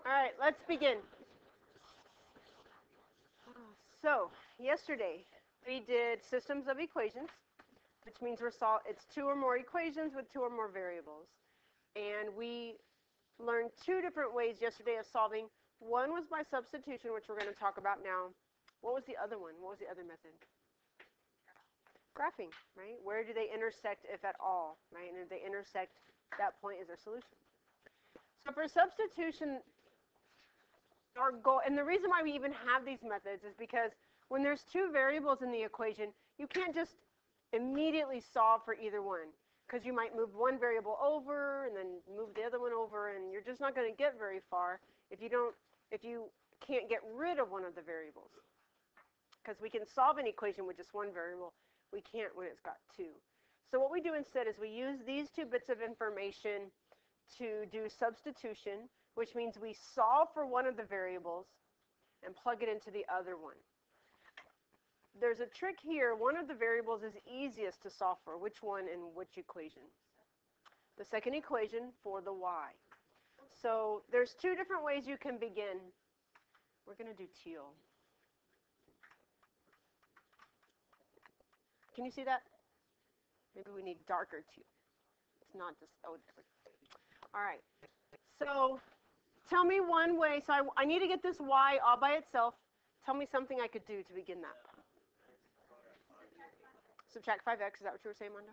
All right, let's begin. So, yesterday we did systems of equations, which means it's two or more equations with two or more variables. And we learned two different ways yesterday of solving. One was by substitution, which we're going to talk about now. What was the other one? What was the other method? Graphing, right? Where do they intersect, if at all, right? And if they intersect, that point is their solution. So for substitution, our goal, and the reason why we even have these methods is because when there's two variables in the equation, you can't just immediately solve for either one, because you might move one variable over and then move the other one over, and you're just not going to get very far if you can't get rid of one of the variables. Because we can solve an equation with just one variable, we can't when it's got two. So what we do instead is we use these two bits of information to do substitution, which means we solve for one of the variables and plug it into the other one. There's a trick here. One of the variables is easiest to solve for. Which one in which equation? The second equation for the y. So there's two different ways you can begin. We're going to do teal. Can you see that? Maybe we need darker teal. It's not just, oh, all right. So tell me one way. So I need to get this y all by itself. Tell me something I could do to begin that. Subtract 5x, is that what you were saying, Mondo?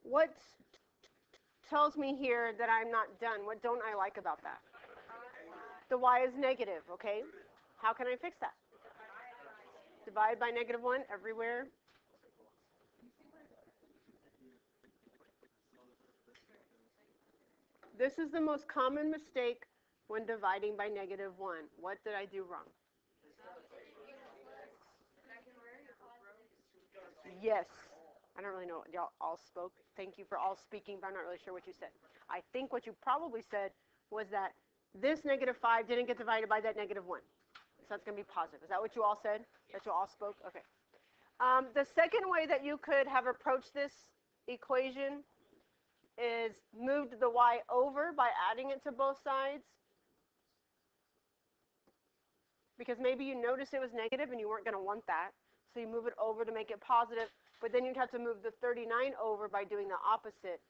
What tells me here that I'm not done? What don't I like about that? The y is negative, okay? How can I fix that? Divide by -1 everywhere. This is the most common mistake when dividing by -1. What did I do wrong? Yes. I don't really know what y'all all spoke. Thank you for all speaking, but I'm not really sure what you said. I think what you probably said was that this -5 didn't get divided by that -1. So that's going to be positive. Is that what you all said? That you all spoke? Okay. The second way that you could have approached this equation is moved the y over by adding it to both sides. Because maybe you noticed it was negative and you weren't going to want that. So you move it over to make it positive. But then you'd have to move the 39 over by doing the opposite,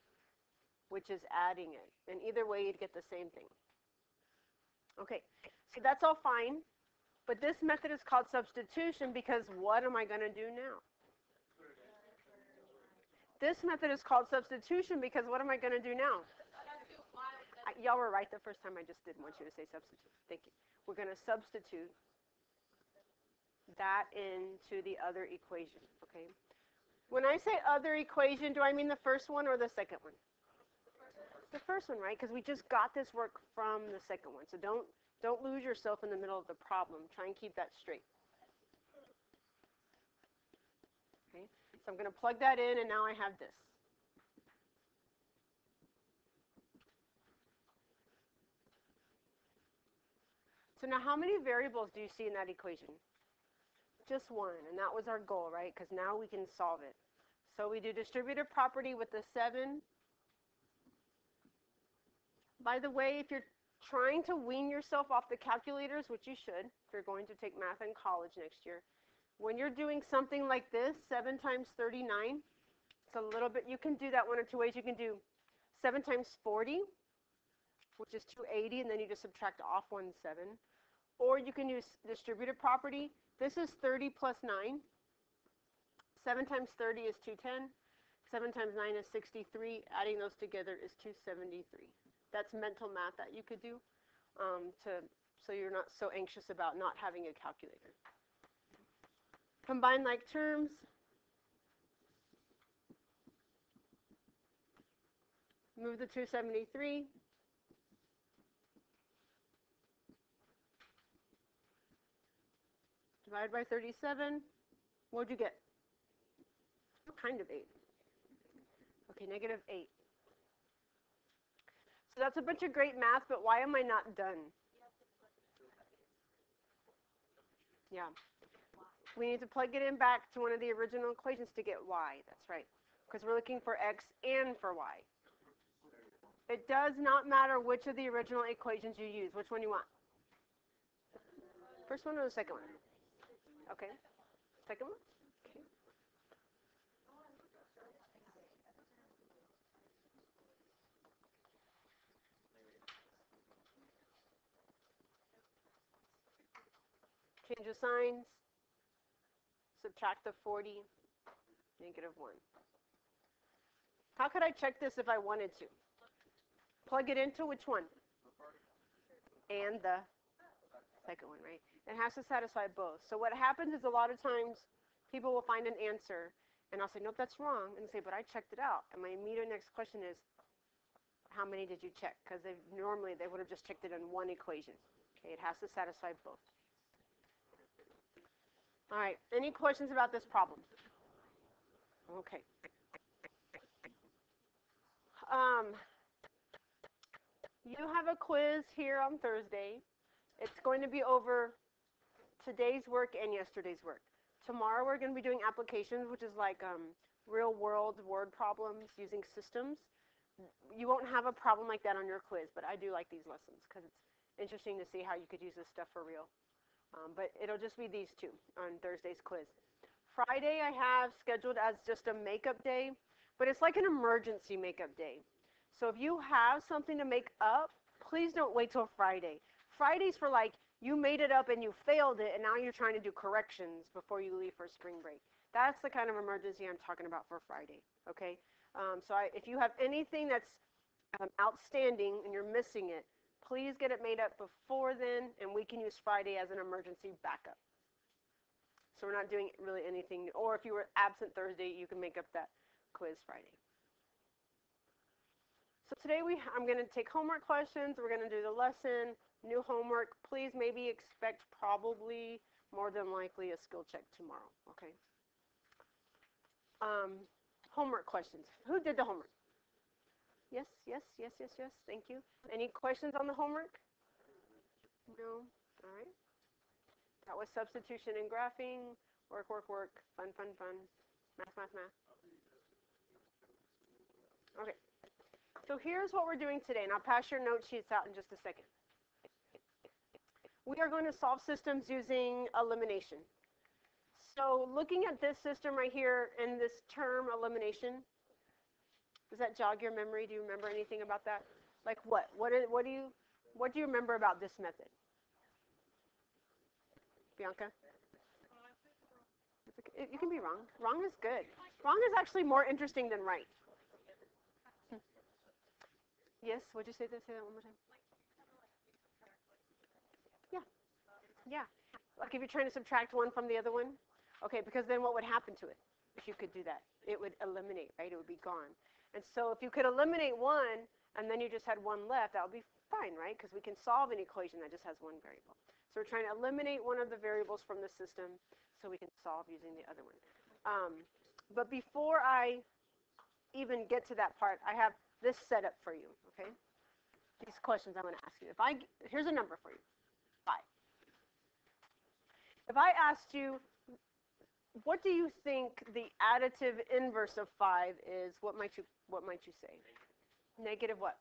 which is adding it. And either way, you'd get the same thing. Okay, so that's all fine. But this method is called substitution because what am I going to do now? This method is called substitution because what am I going to do now? Y'all were right the first time. I just didn't want you to say substitute. Thank you. We're going to substitute that into the other equation, okay? When I say other equation, do I mean the first one or the second one? The first one, right? Because we just got this work from the second one. So don't lose yourself in the middle of the problem. Try and keep that straight. Okay? So I'm going to plug that in, and now I have this. So now how many variables do you see in that equation? Just one, and that was our goal, right? Because now we can solve it. So we do distributive property with the 7. By the way, if you're trying to wean yourself off the calculators, which you should, if you're going to take math in college next year, when you're doing something like this, 7 times 39, it's a little bit, you can do that one of two ways. You can do 7 times 40, which is 280, and then you just subtract off 1 7. Or you can use distributive property. This is 30 plus 9. 7 times 30 is 210. 7 times 9 is 63. Adding those together is 273. That's mental math that you could do so you're not so anxious about not having a calculator. Combine like terms. Move the 273. Divide by 37. What'd you get? What kind of 8? Okay, -8. So that's a bunch of great math, but why am I not done? Yeah. We need to plug it in back to one of the original equations to get y. That's right. because we're looking for x and for y. It does not matter which of the original equations you use. Which one you want? First one or the second one? Okay. Second one? Okay. Change the signs. Subtract the 40. Negative 1. How could I check this if I wanted to? Plug it into which one? And the second one, right? It has to satisfy both. So what happens is a lot of times people will find an answer, and I'll say, nope, that's wrong. And they say, but I checked it out. And my immediate next question is, how many did you check? Because normally they would have just checked it in one equation. Okay, it has to satisfy both. All right, any questions about this problem? Okay. You have a quiz here on Thursday. It's going to be over today's work and yesterday's work. Tomorrow we're going to be doing applications, which is like real-world word problems using systems. You won't have a problem like that on your quiz, but I do like these lessons because it's interesting to see how you could use this stuff for real. But it'll just be these two on Thursday's quiz. Friday I have scheduled as just a makeup day, but it's like an emergency makeup day. So if you have something to make up, please don't wait till Friday. Friday's for like, you made it up and you failed it, and now you're trying to do corrections before you leave for spring break. That's the kind of emergency I'm talking about for Friday, okay? If you have anything that's outstanding and you're missing it, please get it made up before then, and we can use Friday as an emergency backup. So we're not doing really anything, or if you were absent Thursday, you can make up that quiz Friday. So today I'm going to take homework questions. We're going to do the lesson, new homework. Please maybe expect probably more than likely a skill check tomorrow, okay? Homework questions. Who did the homework? Yes, yes, yes, yes, yes. Thank you. Any questions on the homework? No? All right. That was substitution and graphing. Work, work, work. Fun, fun, fun. Math, math, math. Okay. So here's what we're doing today, and I'll pass your note sheets out in just a second. We are going to solve systems using elimination. So looking at this system right here and this term elimination, does that jog your memory? Do you remember anything about that? Like what? What do you remember about this method? Bianca? You can be wrong. Wrong is good. Wrong is actually more interesting than right. Yes, would you say that? Say that one more time. Yeah. Yeah. Like if you're trying to subtract one from the other one? Okay, because then what would happen to it if you could do that? It would eliminate, right? It would be gone. And so if you could eliminate one and then you just had one left, that would be fine, right? Because we can solve an equation that just has one variable. So we're trying to eliminate one of the variables from the system so we can solve using the other one. But before I even get to that part, I have this setup for you, okay? These questions I'm going to ask you. Here's a number for you, 5. If I asked you, what do you think the additive inverse of 5 is, what might you say? Negative what?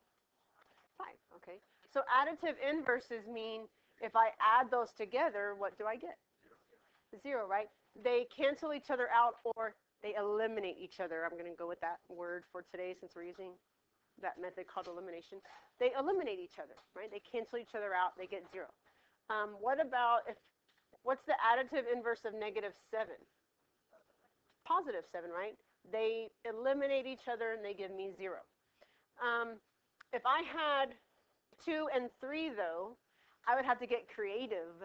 5, okay. So additive inverses mean if I add those together, what do I get? 0, right? They cancel each other out or they eliminate each other. I'm going to go with that word for today since we're using that method called elimination. They eliminate each other, right? They cancel each other out. They get 0. What's the additive inverse of negative 7? Positive 7, right? They eliminate each other and they give me 0. If I had 2 and 3, though, I would have to get creative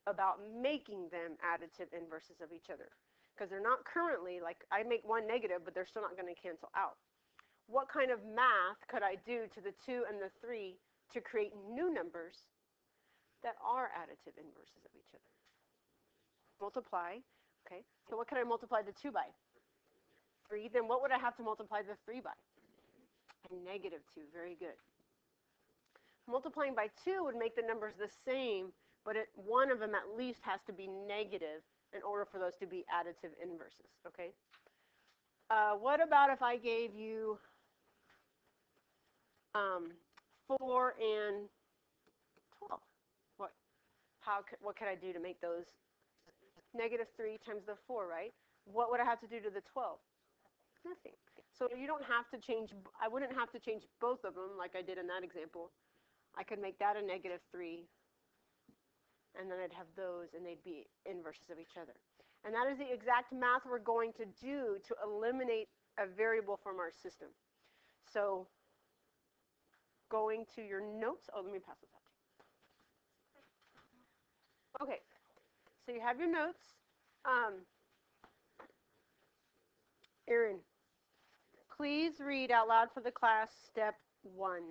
about making them additive inverses of each other. Because they're not currently, like I make one negative, but they're still not going to cancel out. What kind of math could I do to the 2 and the 3 to create new numbers that are additive inverses of each other? Multiply, okay. So what can I multiply the 2 by? 3. Then what would I have to multiply the 3 by? A negative 2, very good. Multiplying by 2 would make the numbers the same, but one of them at least has to be negative in order for those to be additive inverses, okay? What about if I gave you 4 and 12? What could I do to make those? Negative 3 times the 4, right? What would I have to do to the 12? Nothing. So you don't have to change, I wouldn't have to change both of them like I did in that example. I could make that a negative 3, and then I'd have those, and they'd be inverses of each other. And that is the exact math we're going to do to eliminate a variable from our system. So going to your notes, oh, let me pass this out to you. Okay, so you have your notes. Erin, please read out loud for the class step 1.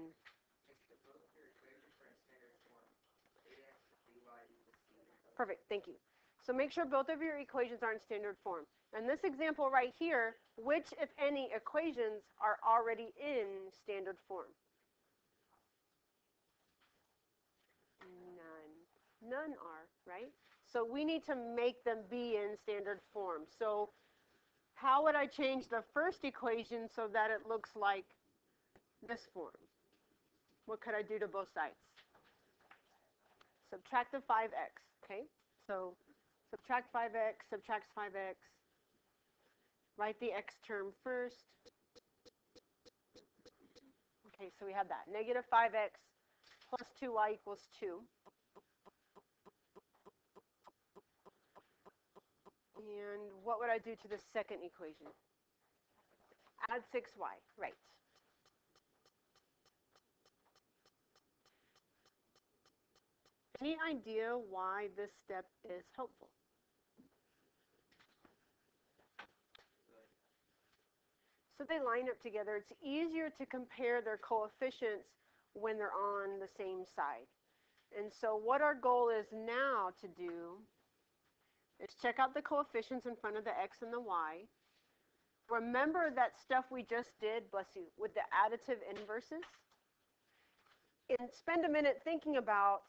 Perfect, thank you. So make sure both of your equations are in standard form. And this example right here, which, if any, equations are already in standard form? None. None are, right? So we need to make them be in standard form. So how would I change the first equation so that it looks like this form? What could I do to both sides? Subtract the 5x, okay? So subtract 5x, subtracts 5x. Write the x term first. Okay, so we have that. Negative 5x plus 2y equals 2. And what would I do to the second equation? Add 6y, right. Any idea why this step is helpful? So they line up together. It's easier to compare their coefficients when they're on the same side. And so what our goal is now to do is check out the coefficients in front of the x and the y. Remember that stuff we just did, bless you, with the additive inverses? And spend a minute thinking about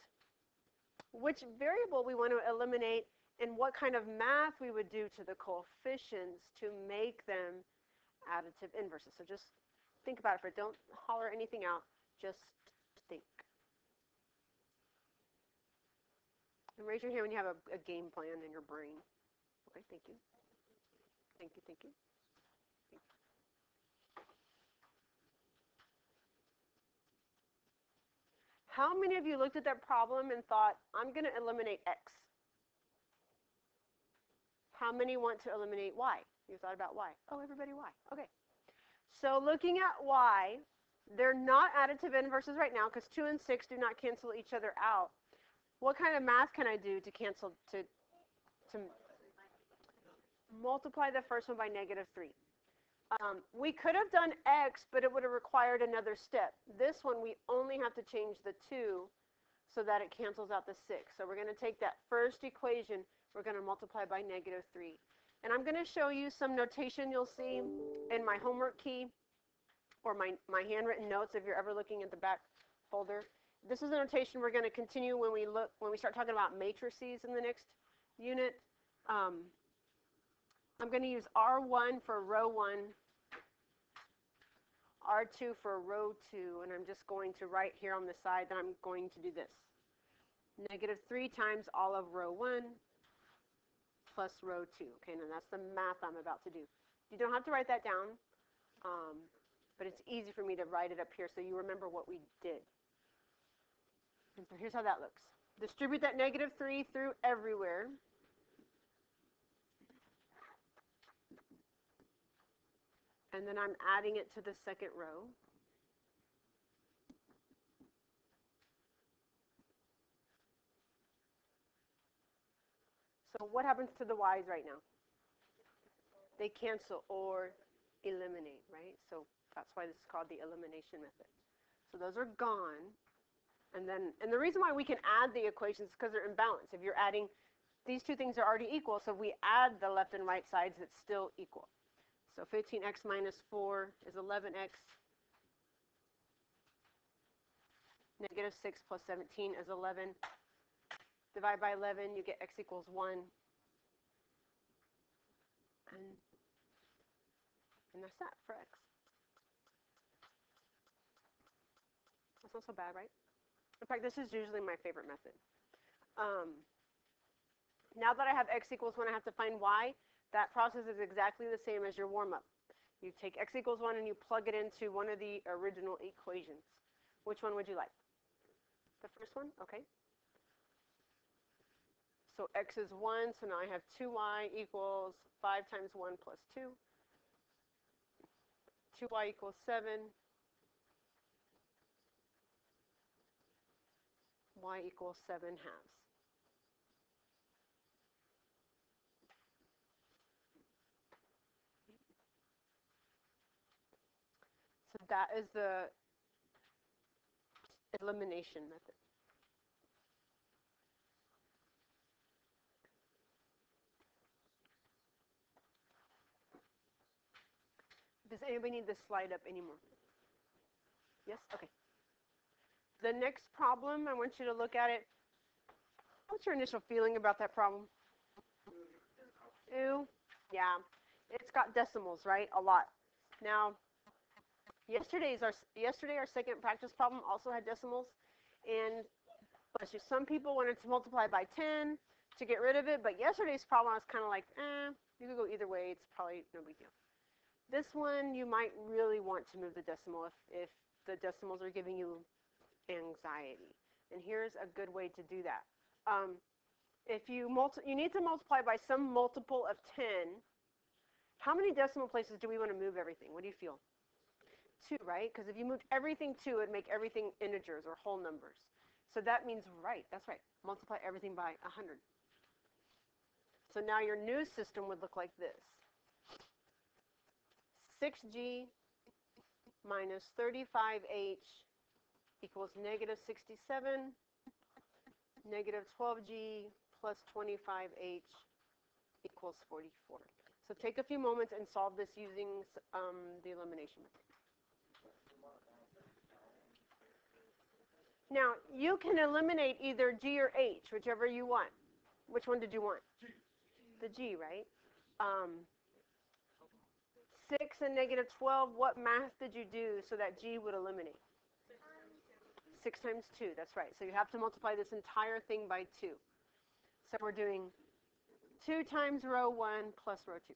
which variable we want to eliminate and what kind of math we would do to the coefficients to make them additive inverses. So just think about it, but don't holler anything out. Just think. And raise your hand when you have a game plan in your brain. Okay, thank you. Thank you, thank you. Thank you. How many of you looked at that problem and thought, I'm going to eliminate x? How many want to eliminate y? You thought about y. Oh, everybody y. Okay. So looking at y, they're not additive inverses right now because 2 and 6 do not cancel each other out. What kind of math can I do to cancel, to multiply the first one by negative 3? We could have done x, but it would have required another step. This one, we only have to change the 2 so that it cancels out the 6. So we're going to take that first equation, we're going to multiply by negative 3. And I'm going to show you some notation you'll see in my homework key or my handwritten notes if you're ever looking at the back folder. This is a notation we're going to continue when we start talking about matrices in the next unit. I'm going to use R1 for row 1, R2 for row 2, and I'm just going to write here on the side that I'm going to do this. Negative 3 times all of row 1 plus row 2. Okay, now that's the math I'm about to do. You don't have to write that down, but it's easy for me to write it up here so you remember what we did. And so here's how that looks. Distribute that negative 3 through everywhere. And then I'm adding it to the second row. So what happens to the y's right now? They cancel or eliminate, right? So that's why this is called the elimination method. So those are gone. And the reason why we can add the equations is because they're in balance. If you're adding, these two things are already equal, so if we add the left and right sides, it's still equal. So 15x minus 4 is 11x. Negative 6 plus 17 is 11. Divide by 11, you get x equals 1. And And that's that for x. That's not so bad, right? In fact, this is usually my favorite method. Now that I have x equals 1, I have to find y. That process is exactly the same as your warm-up. You take x equals 1 and you plug it into one of the original equations. Which one would you like? The first one? Okay. So x is 1, so now I have 2y equals 5 times 1 plus 2. 2y equals 7. Y equals 7 halves. So that is the elimination method. Does anybody need this slide up anymore? Yes? Okay. The next problem, I want you to look at it. What's your initial feeling about that problem? Ew. Yeah. It's got decimals, right? A lot. Now, yesterday our second practice problem also had decimals, and bless you, some people wanted to multiply by 10 to get rid of it, but yesterday's problem I was kind of like, you could go either way. It's probably no big deal. This one, you might really want to move the decimal if the decimals are giving you anxiety. And here's a good way to do that. If you need to multiply by some multiple of 10, how many decimal places do we want to move everything? What do you feel? 2, right? Because if you moved everything 2, it would make everything integers or whole numbers. So that means, right, that's right, multiply everything by 100. So now your new system would look like this. 6g minus 35h equals negative 67, negative 12g plus 25h equals 44. So take a few moments and solve this using the elimination method. Now, you can eliminate either g or h, whichever you want. Which one did you want? G. The g, right? 6 and negative 12, what math did you do so that g would eliminate? 6 times 2, that's right. So you have to multiply this entire thing by 2. So we're doing 2 times row 1 plus row 2.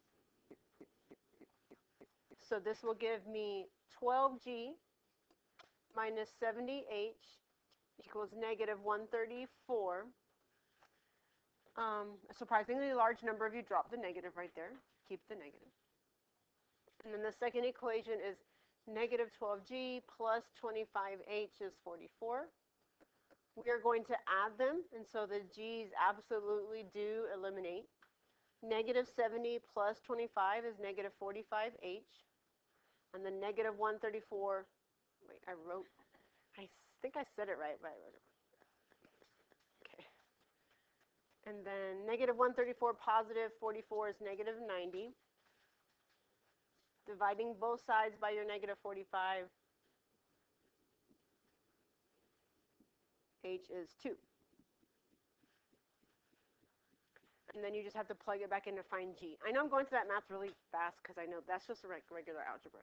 So this will give me 12g minus 70h equals negative 134. A surprisingly large number of you dropped the negative right there. Keep the negative. And then the second equation is negative 12g plus 25h is 44. We are going to add them, and so the g's absolutely do eliminate. Negative 70 plus 25 is negative 45h. And then negative 134, wait, I think I said it right, but I wrote it wrong. Okay. And then negative 134 positive 44 is negative 90. Dividing both sides by your negative 45, h is 2. And then you just have to plug it back in to find g. I know I'm going through that math really fast because I know that's just a regular algebra.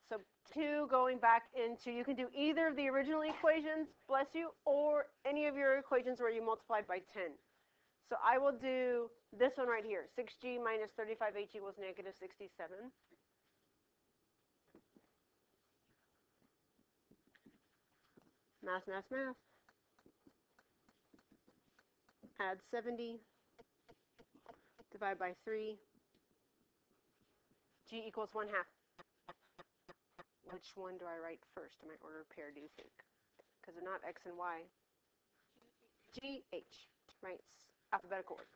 So 2 going back into, you can do either of the original equations, bless you, or any of your equations where you multiplied by 10. So I will do this one right here, 6g minus 35h equals negative 67. Math, math, math. Add 70. Divide by 3. G equals 1/2. Which one do I write first in my order of pair, do you think? Because they're not x and y. G, h, right? Alphabetical order.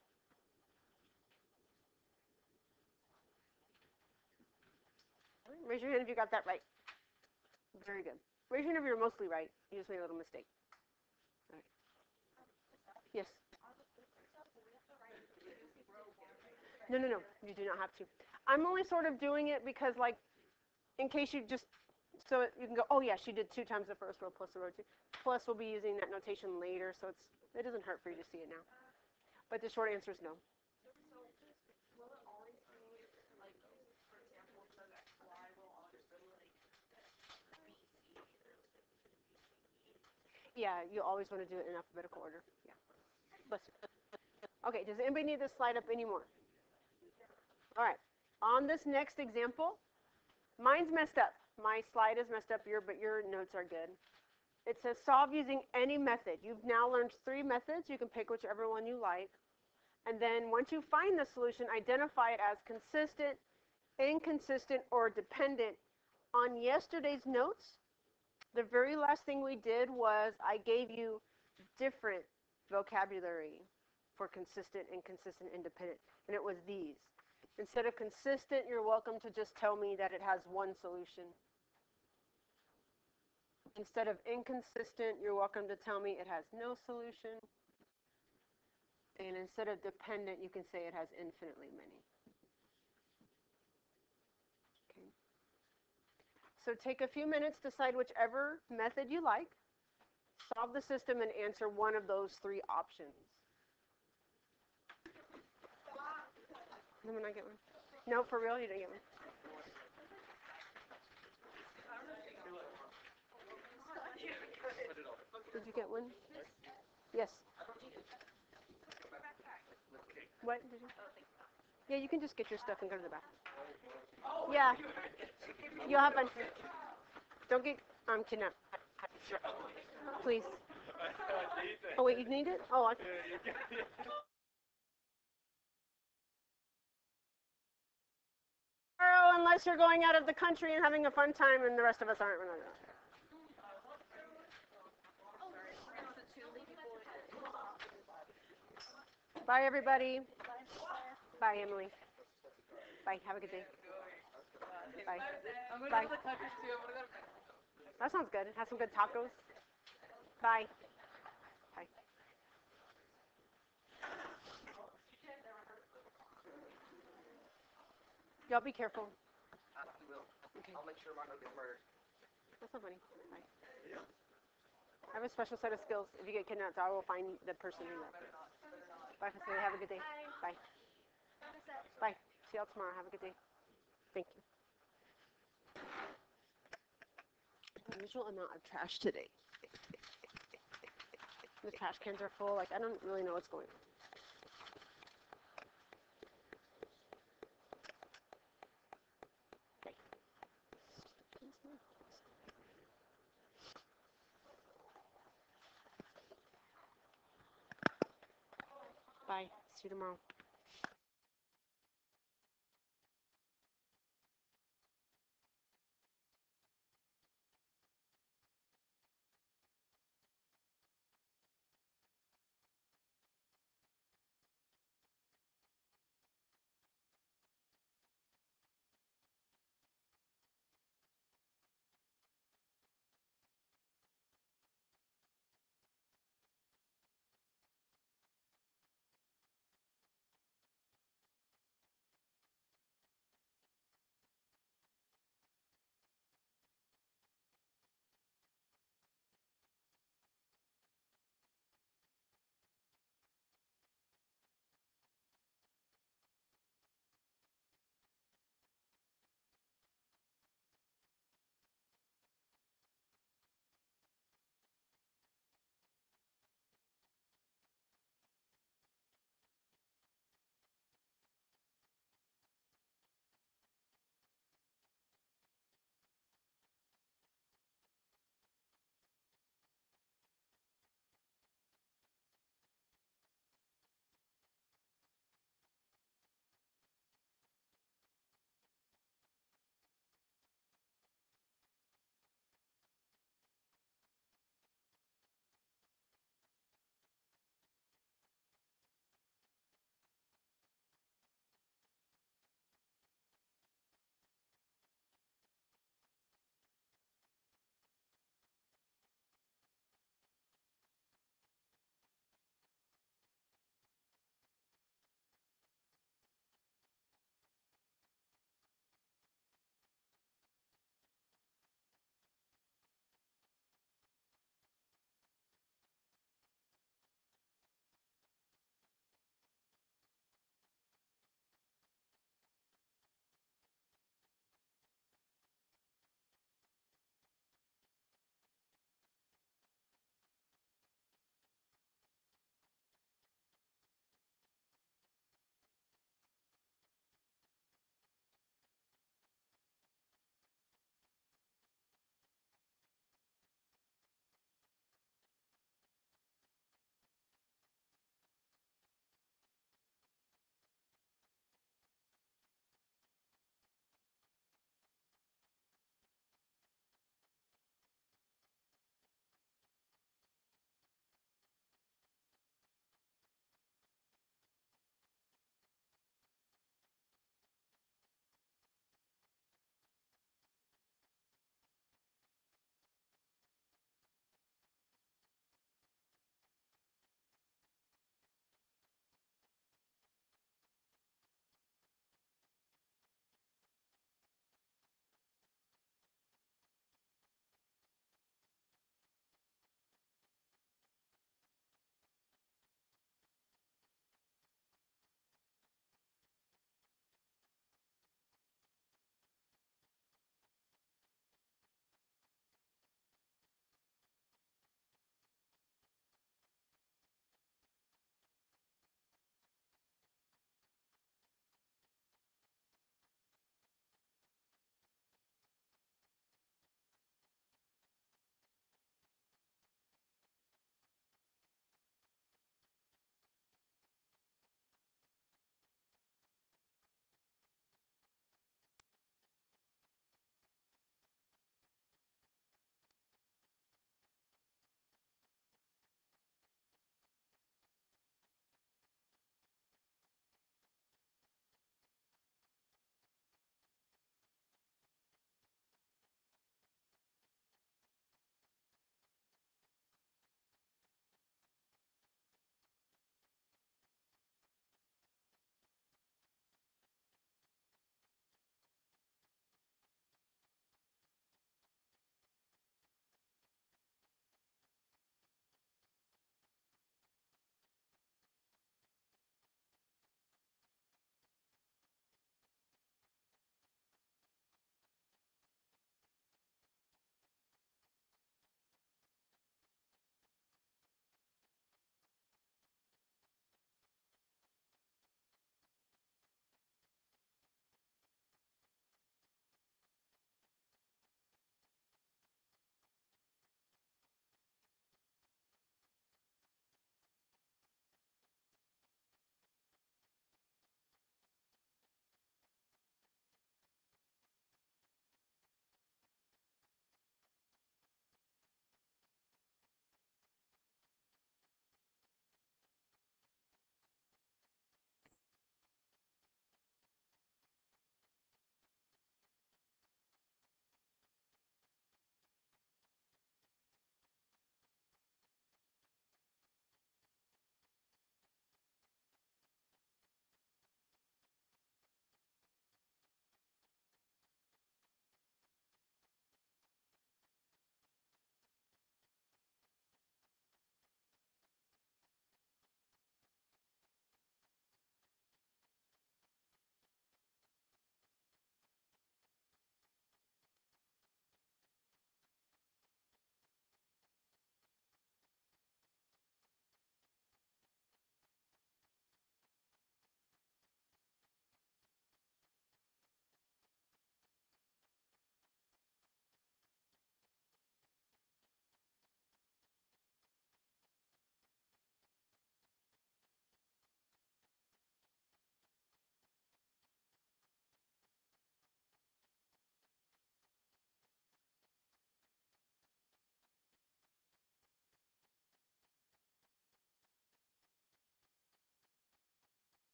Raise your hand if you got that right. Very good. Raise your hand if you're mostly right. You just made a little mistake. All right. Yes? No, no, no. You do not have to. I'm only sort of doing it because, like, in case you just, so you can go, oh yeah, she did 2 times the first row plus the row 2. Plus, we'll be using that notation later, so it doesn't hurt for you to see it now. But the short answer is no. Yeah, you always want to do it in alphabetical order. Yeah. Listen. Okay, does anybody need this slide up anymore? All right. On this next example, mine's messed up. My slide is messed up here, but your notes are good. It says solve using any method. You've now learned 3 methods. You can pick whichever one you like. And then once you find the solution, identify it as consistent, inconsistent, or dependent. On yesterday's notes, the very last thing we did was I gave you different vocabulary for consistent, inconsistent, independent. And it was these. Instead of consistent, you're welcome to just tell me that it has one solution. Instead of inconsistent, you're welcome to tell me it has no solution. And instead of dependent, you can say it has infinitely many. Okay. So take a few minutes, decide whichever method you like, solve the system, and answer one of those 3 options. Did I get one? No, for real, you didn't get one. Did you get one? Yes. What did you? Yeah, you can just get your stuff and go to the bathroom. Yeah. You'll have fun. Don't get kidnapped. Please. Oh, wait, you need it? Oh, unless you're going out of the country and having a fun time, and the rest of us aren't. Bye, everybody. Bye, Emily. Bye. Have a good day. Bye. Bye. That sounds good. Have some good tacos. Bye. Bye. Y'all be careful. Okay. I'll make sure Marco gets murdered. That's not funny. Bye. I have a special set of skills. If you get kidnapped, I will find the person who left it. Bye, Facility. Have a good day. Bye. Bye. See y'all tomorrow. Have a good day. Thank you. Unusual amount of trash today. The trash cans are full. Like, I don't really know what's going on. Okay. Bye. See you tomorrow.